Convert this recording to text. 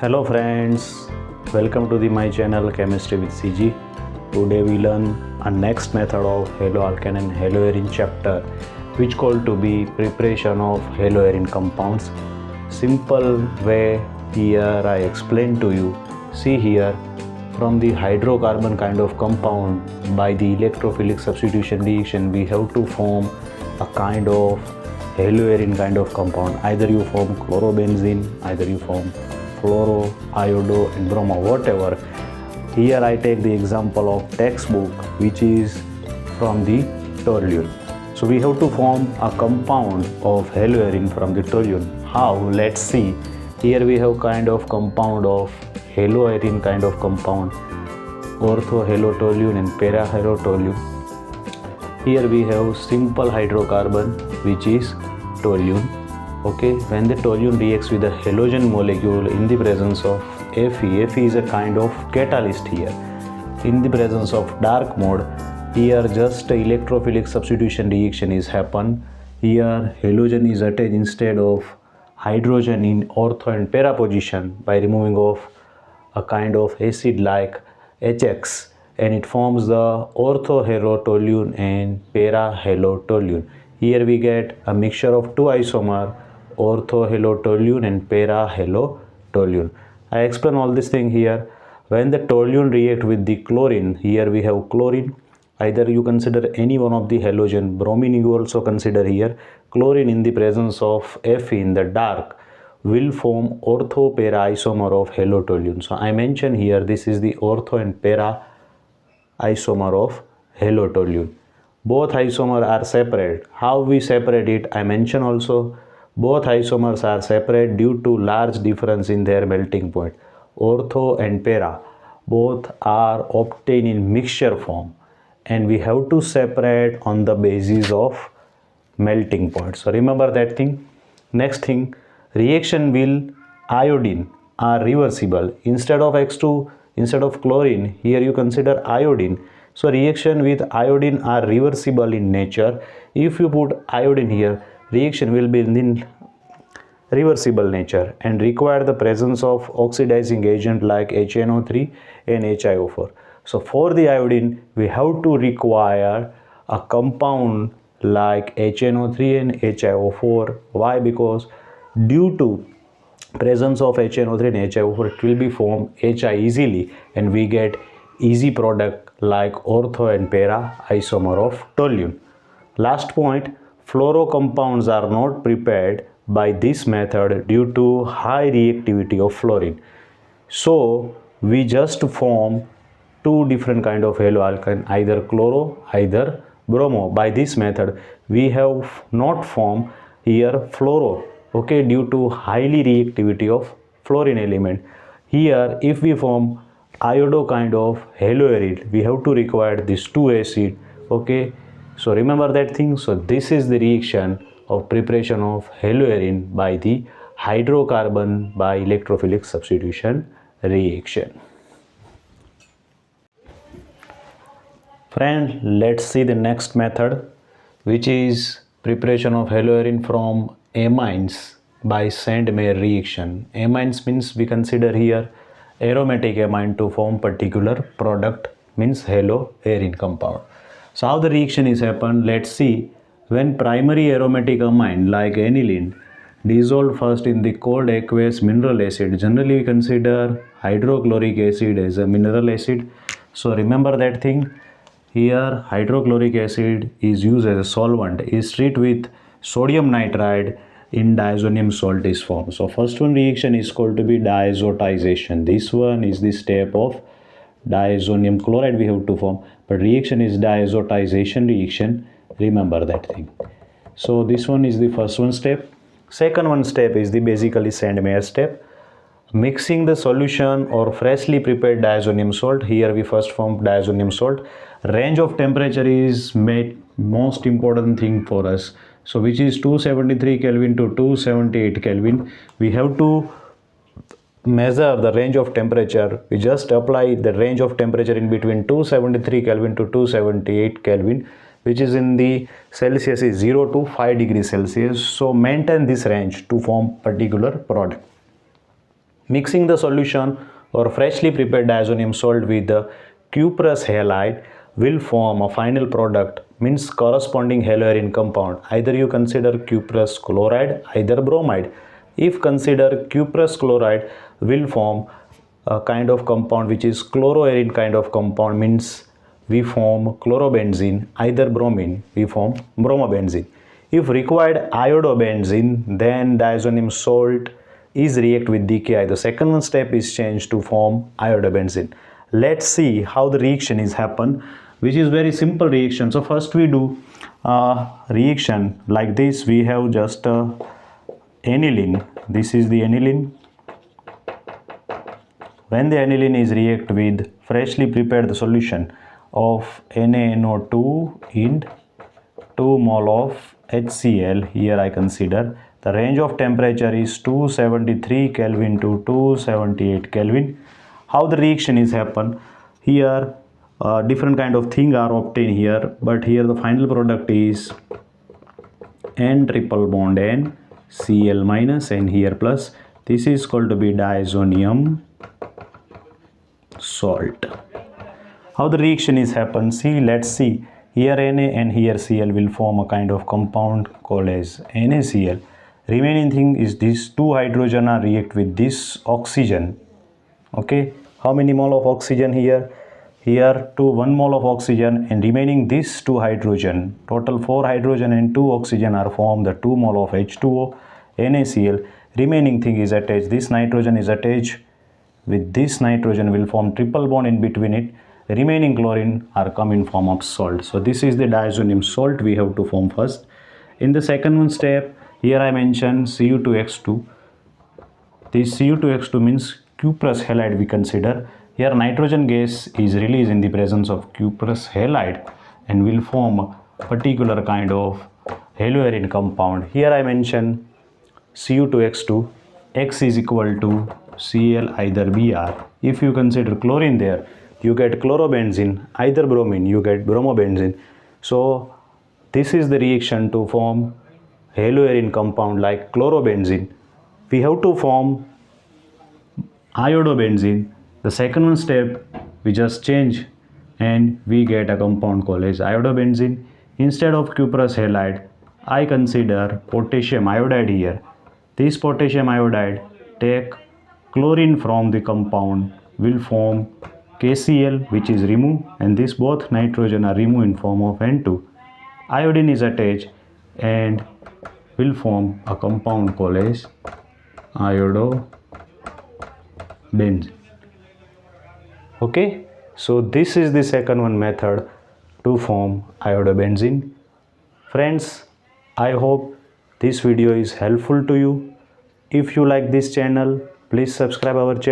Hello friends, welcome to my channel Chemistry with CG. Today we learn a next method of haloalkane and haloarene chapter, which called to be preparation of haloarene compounds. Simple way here I explain to you. See here, from the hydrocarbon kind of compound, by the electrophilic substitution reaction we have to form a kind of haloarene kind of compound. Either you form chlorobenzene, either you form fluoro, iodo and bromo, whatever. Here I take the example of textbook, which is from the toluene. So we have to form a compound of haloarene from the toluene. How? Let's see. Here we have kind of compound of haloarene kind of compound, orthohalotoluene and parahalotoluene. Here we have simple hydrocarbon, which is toluene. Okay, when the toluene reacts with a halogen molecule in the presence of Fe, Fe is a kind of catalyst here. In the presence of dark mode, here just electrophilic substitution reaction is happen. Here halogen is attached instead of hydrogen in ortho and para position by removing of a kind of acid like HX, and it forms the orthohalotoluene and parahalotoluene. Here we get a mixture of two isomers, orthohalotoluene and parahalotoluene. I explain all this thing here. When the toluene react with the chlorine, here we have chlorine. Either you consider any one of the halogen, bromine you also consider here. Chlorine in the presence of Fe in the dark will form ortho-para isomer of halotoluene. So I mention here this is the ortho and para isomer of halotoluene. Both isomers are separate. How we separate it? I mention also. Both isomers are separate due to large difference in their melting point. Ortho and para both are obtained in mixture form, and we have to separate on the basis of melting point. So remember that thing. Next thing, reaction will iodine are reversible. Instead of X2, instead of chlorine, here you consider iodine. So reaction with iodine are reversible in nature. If you put iodine here, reaction will be in reversible nature and require the presence of oxidizing agent like HNO3 and HiO4. So for the iodine, we have to require a compound like HNO3 and HiO4. Why? Because due to presence of HNO3 and HiO4, it will be formed Hi easily, and we get easy product like ortho and para isomer of toluene. Last point, fluoro compounds are not prepared by this method due to high reactivity of fluorine. So we just form two different kind of haloalkane, either chloro, either bromo. By this method we have not formed here fluoro, okay, due to highly reactivity of fluorine element. Here if we form iodo kind of haloarene, we have to require these two acid, okay. So remember that thing. So this is the reaction of preparation of haloarene by the hydrocarbon by electrophilic substitution reaction. Friend, let's see the next method, which is preparation of haloarene from amines by Sandmeyer reaction. Amines means we consider here aromatic amine to form particular product, means haloarene compound. So how the reaction is happen? Let's see. When primary aromatic amine like aniline dissolved first in the cold aqueous mineral acid, generally we consider hydrochloric acid as a mineral acid. So remember that thing. Here hydrochloric acid is used as a solvent, is treated with sodium nitride in diazonium salt is formed. So first one reaction is called to be diazotization. This one is the step of diazonium chloride we have to form, but reaction is diazotization reaction. Remember that thing. So this one is the first one step. Second one step is the basically Sandmeyer step, mixing the solution or freshly prepared diazonium salt. Here we first form diazonium salt. Range of temperature is most important thing for us, so which is 273 Kelvin to 278 Kelvin. We have to measure the range of temperature. We just apply the range of temperature in between 273 Kelvin to 278 Kelvin, which is in the Celsius is 0 to 5 degrees Celsius. So maintain this range to form particular product. Mixing the solution or freshly prepared diazonium salt with the cuprous halide will form a final product, means corresponding haloarene compound. Either you consider cuprous chloride, either bromide. If consider cuprous chloride will form a kind of compound which is chloroarene kind of compound, means we form chlorobenzene, either bromine we form bromobenzene. If required iodobenzene, then diazonium salt is react with DKI. The second one step is changed to form iodobenzene. Let's see how the reaction is happen, which is very simple reaction. So first we do reaction like this. We have just aniline. This is the aniline. When the aniline is react with freshly prepared the solution of NaNO2 in 2 mole of HCl, here I consider the range of temperature is 273 Kelvin to 278 Kelvin. How the reaction is happen? Here different kind of thing are obtained here, but here the final product is N triple bond N, Cl minus and here plus. This is called to be diazonium salt. How the reaction is happen? See, let's see. Here Na and here Cl will form a kind of compound called as NaCl. Remaining thing is these two hydrogen are react with this oxygen. Okay, how many mole of oxygen here? Here 1 mole of oxygen, and remaining these 2 hydrogen. Total 4 hydrogen and 2 oxygen are formed the 2 mole of H2O, NaCl. Remaining thing is attached. This nitrogen is attached with this nitrogen will form triple bond in between it. The remaining chlorine are come in form of salt. So this is the diazonium salt we have to form first. In the second one step, here I mentioned Cu2x2. This Cu2x2 means cuprous halide we consider. Here nitrogen gas is released in the presence of cuprous halide and will form a particular kind of haloarene compound. Here I mention Cu2x2, X is equal to Cl either Br. If you consider chlorine there, you get chlorobenzene, either bromine you get bromobenzene. So this is the reaction to form haloarene compound like chlorobenzene. We have to form iodobenzene. The second one step we just change and we get a compound called as iodobenzene. Instead of cuprous halide, I consider potassium iodide here. This potassium iodide take chlorine from the compound will form KCl, which is removed, and this both nitrogen are removed in form of N2. Iodine is attached and will form a compound called as iodobenzene. Okay, so this is the second one method to form iodobenzene. Friends, I hope this video is helpful to you. If you like this channel, please subscribe our channel.